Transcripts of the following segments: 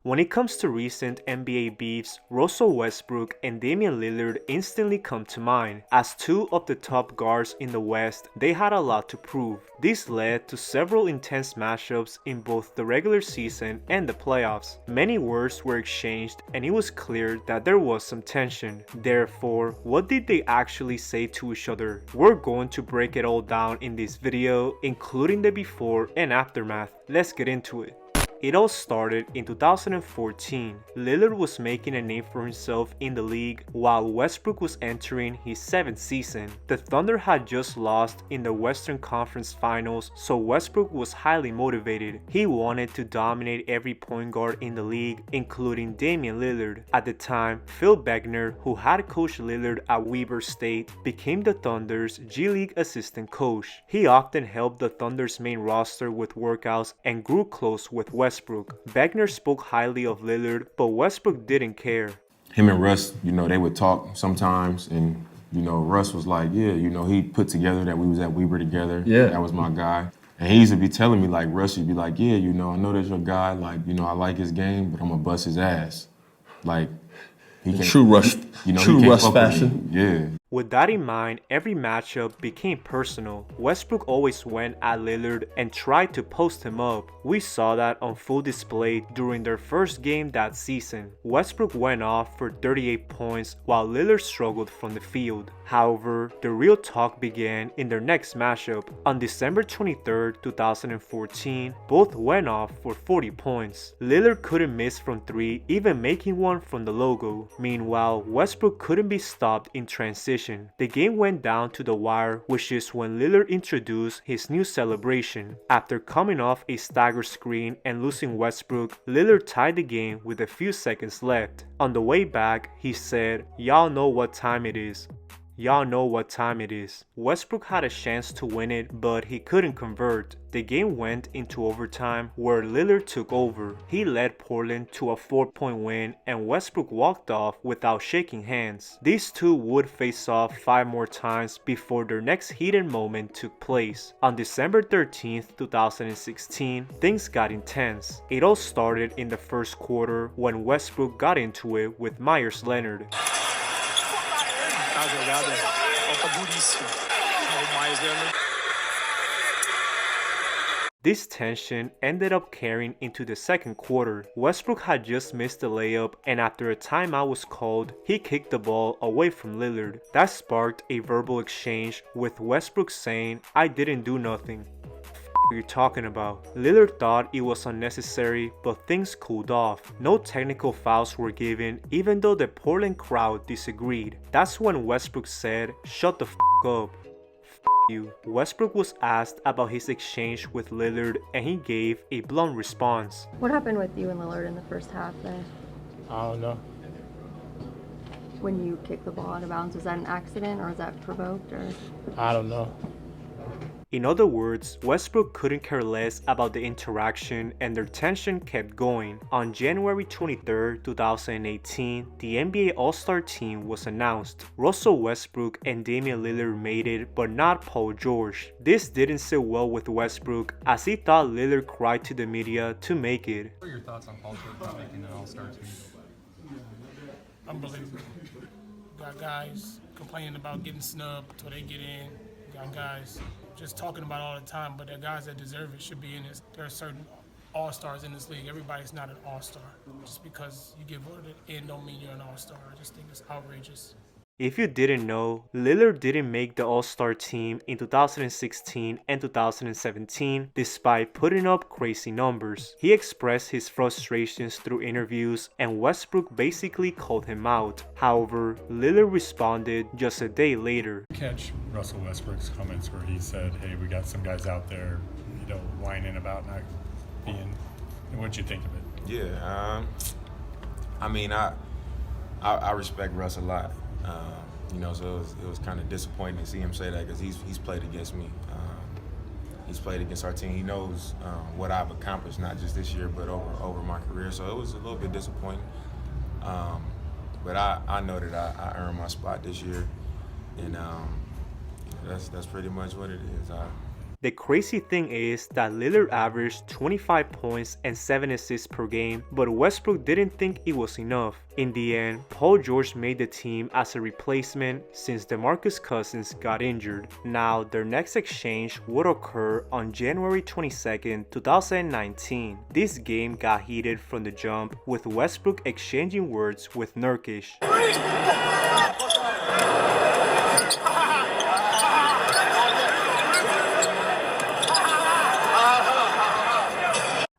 When it comes to recent NBA beefs, Russell Westbrook and Damian Lillard instantly come to mind. As two of the top guards in the West, they had a lot to prove. This led to several intense matchups in both the regular season and the playoffs. Many words were exchanged and it was clear that there was some tension. Therefore, what did they actually say to each other? We're going to break it all down in this video, including the before and aftermath. Let's get into it. It all started in 2014. Lillard was making a name for himself in the league while Westbrook was entering his 7th season. The Thunder had just lost in the Western Conference Finals, so Westbrook was highly motivated. He wanted to dominate every point guard in the league, including Damian Lillard. At the time, Phil Beckner, who had coached Lillard at Weber State, became the Thunder's G League assistant coach. He often helped the Thunder's main roster with workouts and grew close with Westbrook. Beckner spoke highly of Lillard, but Westbrook didn't care. Him and Russ, they would talk sometimes, and Russ was like, yeah, he put together that we was at Weber together. Yeah. That was my guy. And he used to be telling me, like, Russ would be like, yeah, I know that's your guy, like, I like his game, but I'm gonna bust his ass. Like, he can True Russ fashion. Yeah. With that in mind, every matchup became personal. Westbrook always went at Lillard and tried to post him up. We saw that on full display during their first game that season. Westbrook went off for 38 points while Lillard struggled from the field. However, the real talk began in their next matchup. On December 23, 2014, both went off for 40 points. Lillard couldn't miss from 3, even making one from the logo. Meanwhile, Westbrook couldn't be stopped in transition. The game went down to the wire, which is when Lillard introduced his new celebration. After coming off a stagger screen and losing Westbrook, Lillard tied the game with a few seconds left. On the way back, he said, "Y'all know what time it is. Y'all know what time it is." Westbrook had a chance to win it, but he couldn't convert. The game went into overtime where Lillard took over. He led Portland to a 4-point win and Westbrook walked off without shaking hands. These two would face off 5 more times before their next heated moment took place. On December 13th, 2016, things got intense. It all started in the first quarter when Westbrook got into it with Myers Leonard. This tension ended up carrying into the second quarter. Westbrook had just missed a layup and after a timeout was called, he kicked the ball away from Lillard. That sparked a verbal exchange with Westbrook saying, "I didn't do nothing. You're talking about." Lillard thought it was unnecessary, but things cooled off. No technical fouls were given, even though the Portland crowd disagreed. That's when Westbrook said, "Shut the up. You." Westbrook was asked about his exchange with Lillard and he gave a blunt response. What happened with you and Lillard in the first half there? I don't know. When you kicked the ball out of bounds, was that an accident or was that provoked or? I don't know. In other words, Westbrook couldn't care less about the interaction and their tension kept going. On January 23, 2018, the NBA All-Star team was announced. Russell Westbrook and Damian Lillard made it, but not Paul George. This didn't sit well with Westbrook as he thought Lillard cried to the media to make it. What are your thoughts on Paul George not making an All-Star team? Unbelievable. Got guys complaining about getting snubbed till they get in. Got guys just talking about it all the time, but the guys that deserve it should be in this. There are certain all-stars in this league. Everybody's not an all-star. Just because you get voted in don't mean you're an all-star. I just think it's outrageous. If you didn't know, Lillard didn't make the All-Star team in 2016 and 2017 despite putting up crazy numbers. He expressed his frustrations through interviews and Westbrook basically called him out. However, Lillard responded just a day later. Catch Russell Westbrook's comments where he said, "Hey, we got some guys out there, whining about not being." What'd you think of it? Yeah, I respect Russ a lot. So it was kind of disappointing to see him say that because he's played against me. He's played against our team. He knows what I've accomplished, not just this year, but over my career. So it was a little bit disappointing. But I know that I earned my spot this year, and that's pretty much what it is. The crazy thing is that Lillard averaged 25 points and 7 assists per game, but Westbrook didn't think it was enough. In the end, Paul George made the team as a replacement since DeMarcus Cousins got injured. Now, their next exchange would occur on January 22nd, 2019. This game got heated from the jump, with Westbrook exchanging words with Nurkic.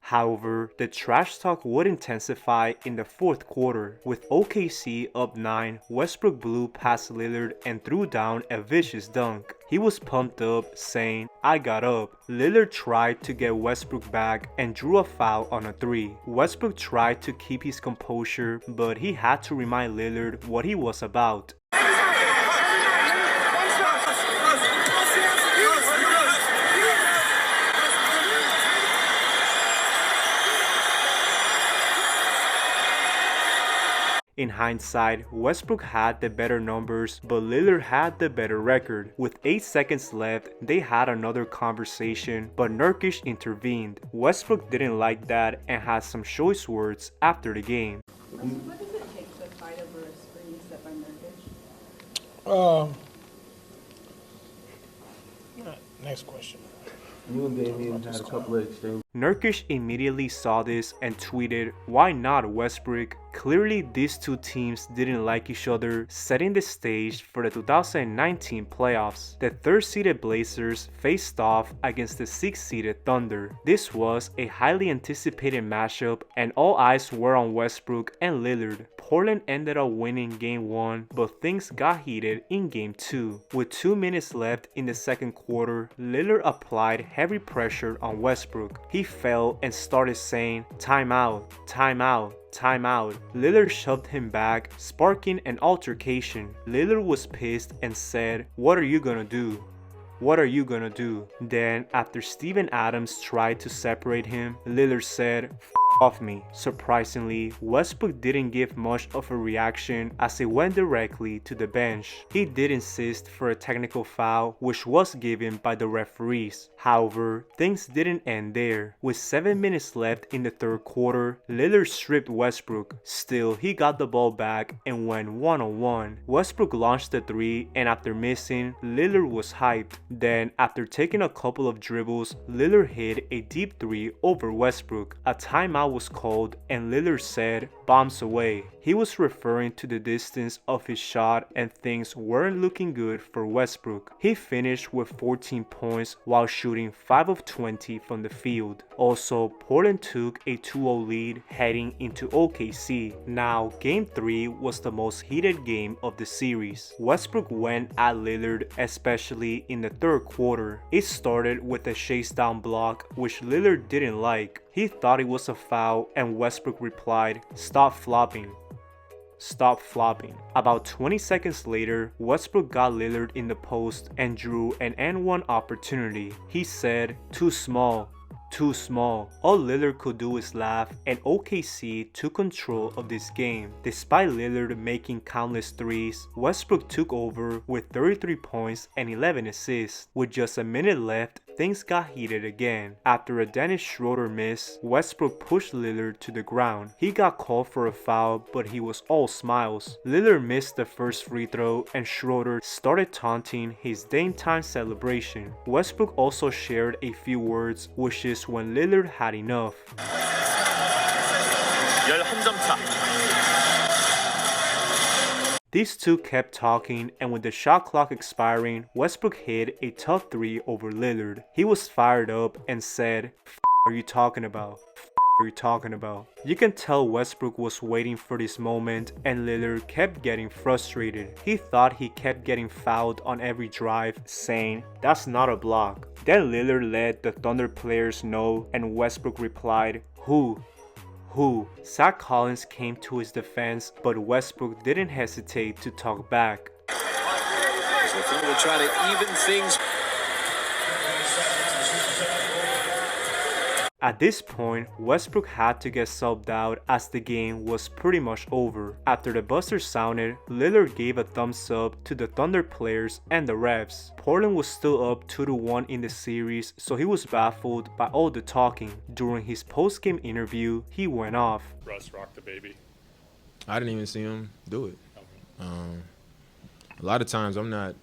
However, the trash talk would intensify in the fourth quarter. With OKC up 9, Westbrook blew past Lillard and threw down a vicious dunk. He was pumped up, saying, "I got up." Lillard tried to get Westbrook back and drew a foul on a 3. Westbrook tried to keep his composure, but he had to remind Lillard what he was about. In hindsight, Westbrook had the better numbers, but Lillard had the better record. With 8 seconds left, they had another conversation, but Nurkic intervened. Westbrook didn't like that and had some choice words after the game. What does it take to fight over a screen set by Nurkic? Next question. You and Damian had a couple of exchanges. Nurkic immediately saw this and tweeted, "Why not Westbrook?" Clearly, these two teams didn't like each other, setting the stage for the 2019 playoffs. The third-seeded Blazers faced off against the sixth-seeded Thunder. This was a highly anticipated matchup, and all eyes were on Westbrook and Lillard. Portland ended up winning Game 1, but things got heated in Game 2. With 2 minutes left in the second quarter, Lillard applied heavy pressure on Westbrook. He fell and started saying, "Timeout, timeout, timeout." Lillard shoved him back, sparking an altercation. Lillard was pissed and said, "What are you gonna do? What are you gonna do?" Then, after Steven Adams tried to separate him, Lillard said, "F off me." Surprisingly, Westbrook didn't give much of a reaction as he went directly to the bench. He did insist for a technical foul, which was given by the referees. However, things didn't end there. With 7 minutes left in the third quarter, Lillard stripped Westbrook. Still, he got the ball back and went one-on-one. Westbrook launched the 3, and after missing, Lillard was hyped. Then, after taking a couple of dribbles, Lillard hit a deep 3 over Westbrook. A timeout was called, and Lillard said, "Bombs away." He was referring to the distance of his shot, and things weren't looking good for Westbrook. He finished with 14 points while shooting 5 of 20 from the field. Also, Portland took a 2-0 lead heading into OKC. Now, Game 3 was the most heated game of the series. Westbrook went at Lillard, especially in the third quarter. It started with a chase down block, which Lillard didn't like. He thought it was a foul, and Westbrook replied, "Stop flopping. Stop flopping." About 20 seconds later, Westbrook got Lillard in the post and drew an N1 opportunity. He said, "Too small. Too small." All Lillard could do is laugh, and OKC took control of this game. Despite Lillard making countless threes, Westbrook took over with 33 points and 11 assists. With just a minute left, things got heated again. After a Dennis Schroeder miss, Westbrook pushed Lillard to the ground. He got called for a foul, but he was all smiles. Lillard missed the first free throw, and Schroeder started taunting his Dame Time celebration. Westbrook also shared a few words, which is when Lillard had enough. These two kept talking, and with the shot clock expiring, Westbrook hit a tough 3 over Lillard. He was fired up and said, "F are you talking about? F are you talking about?" You can tell Westbrook was waiting for this moment, and Lillard kept getting frustrated. He thought he kept getting fouled on every drive, saying, "That's not a block." Then Lillard let the Thunder players know, and Westbrook replied, "Who? Who?" Zach Collins came to his defense, but Westbrook didn't hesitate to talk back. So Phil will try to even things. At this point, Westbrook had to get subbed out as the game was pretty much over. After the buzzer sounded, Lillard gave a thumbs up to the Thunder players and the refs. Portland was still up 2-1 in the series, so he was baffled by all the talking. During his post-game interview, he went off. Russ rocked the baby. I didn't even see him do it. A lot of times I'm not,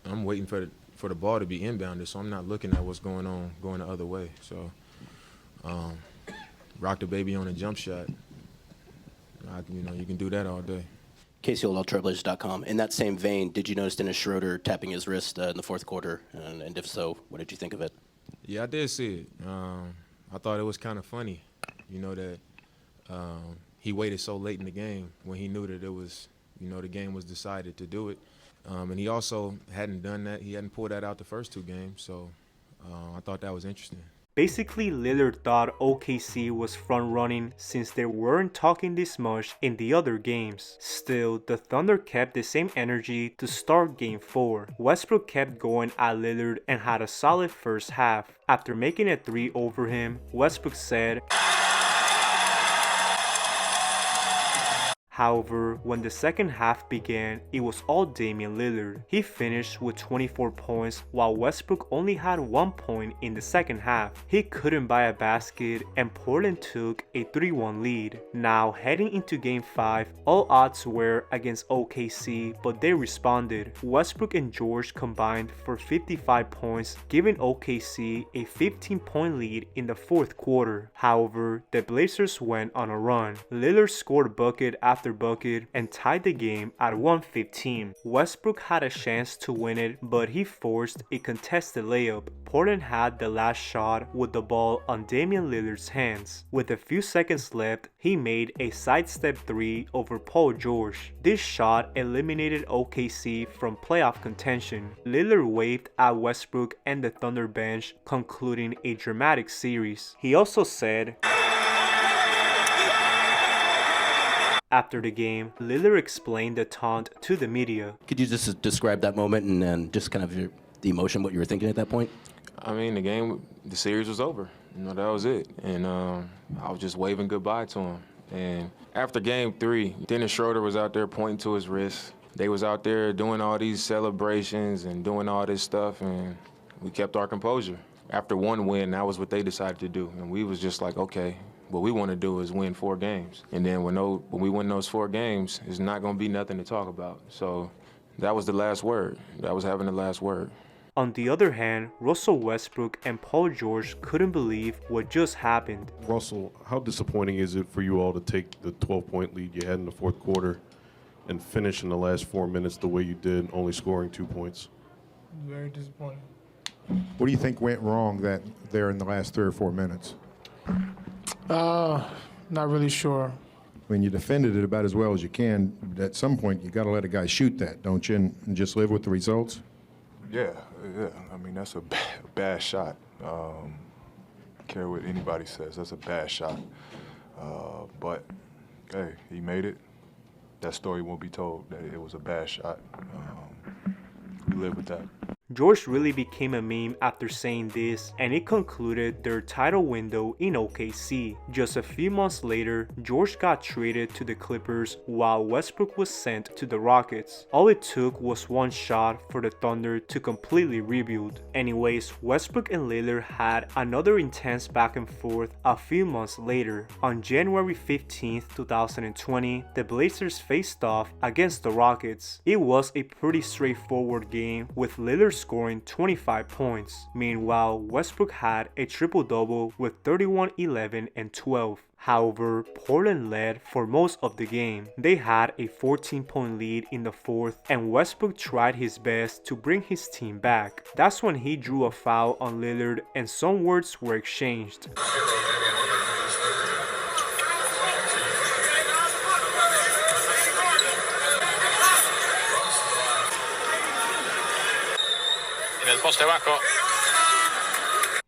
I'm waiting for the ball to be inbounded, so I'm not looking at what's going on going the other way. So, rock the baby on a jump shot. You can do that all day. KCOLTrailblazers.com. In that same vein, did you notice Dennis Schroeder tapping his wrist in the fourth quarter? And if so, what did you think of it? Yeah, I did see it. I thought it was kind of funny, that he waited so late in the game when he knew that it was, the game was decided to do it. And he also hadn't done that. He hadn't pulled that out the first two games. So I thought that was interesting. Basically, Lillard thought OKC was front-running since they weren't talking this much in the other games. Still, the Thunder kept the same energy to start Game 4. Westbrook kept going at Lillard and had a solid first half. After making a 3 over him, Westbrook said, however, when the second half began, it was all Damian Lillard. He finished with 24 points while Westbrook only had 1 point in the second half. He couldn't buy a basket and Portland took a 3-1 lead. Now heading into Game 5, all odds were against OKC, but they responded. Westbrook and George combined for 55 points, giving OKC a 15-point lead in the fourth quarter. However, the Blazers went on a run. Lillard scored bucket after bucket and tied the game at 115. Westbrook had a chance to win it, but he forced a contested layup. Portland had the last shot with the ball on Damian Lillard's hands. With a few seconds left, he made a sidestep 3 over Paul George. This shot eliminated OKC from playoff contention. Lillard waved at Westbrook and the Thunder bench, concluding a dramatic series. He also said, after the game, Lillard explained the taunt to the media. Could you just describe that moment and just kind of the emotion, what you were thinking at that point? I mean, the series was over. That was it. And I was just waving goodbye to him. And after Game 3, Dennis Schroeder was out there pointing to his wrist. They was out there doing all these celebrations and doing all this stuff, and we kept our composure. After one win, that was what they decided to do. And we was just like, okay, what we want to do is win 4 games. And then when we win those 4 games, it's not going to be nothing to talk about. So that was the last word. That was having the last word. On the other hand, Russell Westbrook and Paul George couldn't believe what just happened. Russell, how disappointing is it for you all to take the 12-point lead you had in the fourth quarter and finish in the last 4 minutes the way you did, only scoring 2 points? Very disappointing. What do you think went wrong there in the last 3 or 4 minutes? Not really sure. When you defended it about as well as you can, at some point you got to let a guy shoot that, don't you, and just live with the results? Yeah. I mean, that's a bad shot. Care what anybody says, that's a bad shot. But hey, he made it. That story won't be told that it was a bad shot. We live with that. George really became a meme after saying this, and it concluded their title window in OKC. Just a few months later, George got traded to the Clippers while Westbrook was sent to the Rockets. All it took was one shot for the Thunder to completely rebuild. Anyways, Westbrook and Lillard had another intense back and forth a few months later. On January 15th, 2020, the Blazers faced off against the Rockets. It was a pretty straightforward game with Lillard scoring 25 points. Meanwhile, Westbrook had a triple-double with 31, 11, and 12. However, Portland led for most of the game. They had a 14-point lead in the fourth, and Westbrook tried his best to bring his team back. That's when he drew a foul on Lillard and some words were exchanged.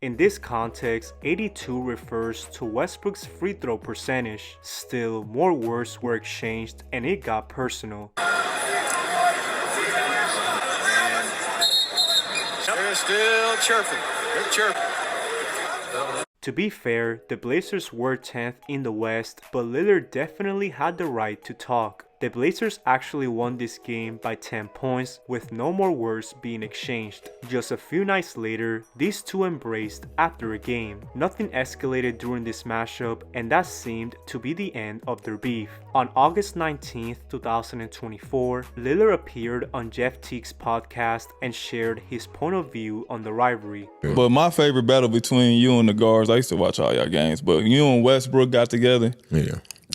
In this context, 82 refers to Westbrook's free throw percentage. Still, more words were exchanged and it got personal. They're still chirping. They're chirping. To be fair, the Blazers were 10th in the West, but Lillard definitely had the right to talk. The Blazers actually won this game by 10 points with no more words being exchanged. Just a few nights later, these two embraced after a game. Nothing escalated during this matchup, and that seemed to be the end of their beef. On August 19th, 2024, Lillard appeared on Jeff Teague's podcast and shared his point of view on the rivalry. But my favorite battle between you and the guards, I used to watch all y'all games, but you and Westbrook got together.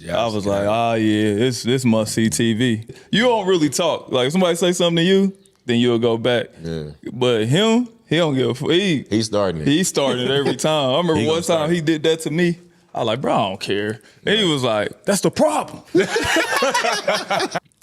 Yeah, I was like, this must see TV. You don't really talk. Like, if somebody say something to you, then you'll go back. Yeah. But him, he don't give a fuck. He's starting it. He started every time. I remember one time he did that to me. I was like, bro, I don't care. And he was like, that's the problem.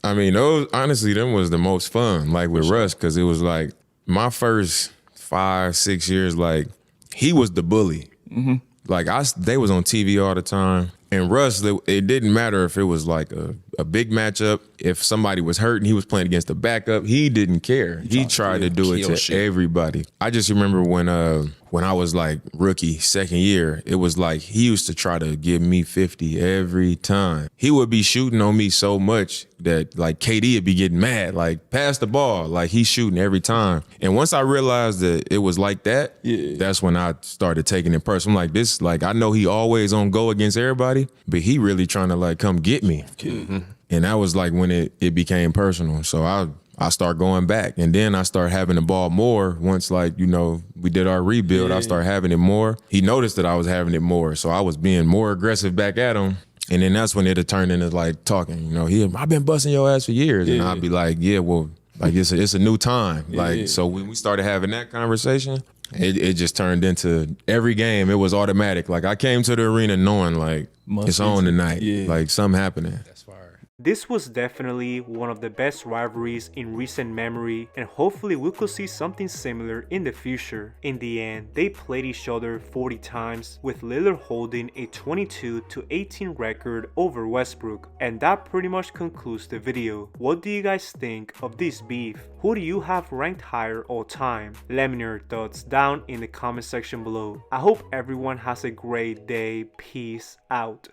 I mean, honestly, them was the most fun, like with Russ, because it was like my first 5-6 years, like he was the bully. Mm-hmm. Like they was on TV all the time. And Russ, it didn't matter if it was like a big matchup. If somebody was hurt and he was playing against a backup, he didn't care. He tried to do it to everybody. I just remember when I was like rookie, second year, it was like he used to try to give me 50 every time. He would be shooting on me so much that like KD would be getting mad, like pass the ball, like he's shooting every time. And once I realized that it was like that, that's when I started taking it personal. I'm like, this, like I know he always on go against everybody, but he really trying to like come get me. Mm-hmm. And that was like when it became personal. So I start going back, and then I start having the ball more. Once, like, you know, we did our rebuild, I started having it more. He noticed that I was having it more, so I was being more aggressive back at him. And then that's when it had turned into like talking. You know, I've been busting your ass for years, and I'd be like, yeah, well, like it's a new time. Like, so when we started having that conversation, it just turned into every game. It was automatic. Like I came to the arena knowing like it's on tonight. Like something happening. This was definitely one of the best rivalries in recent memory, and hopefully we could see something similar in the future. In the end, they played each other 40 times, with Lillard holding a 22-18 record over Westbrook. And that pretty much concludes the video. What do you guys think of this beef? Who do you have ranked higher all time? Let me know your thoughts down in the comment section below. I hope everyone has a great day. Peace out.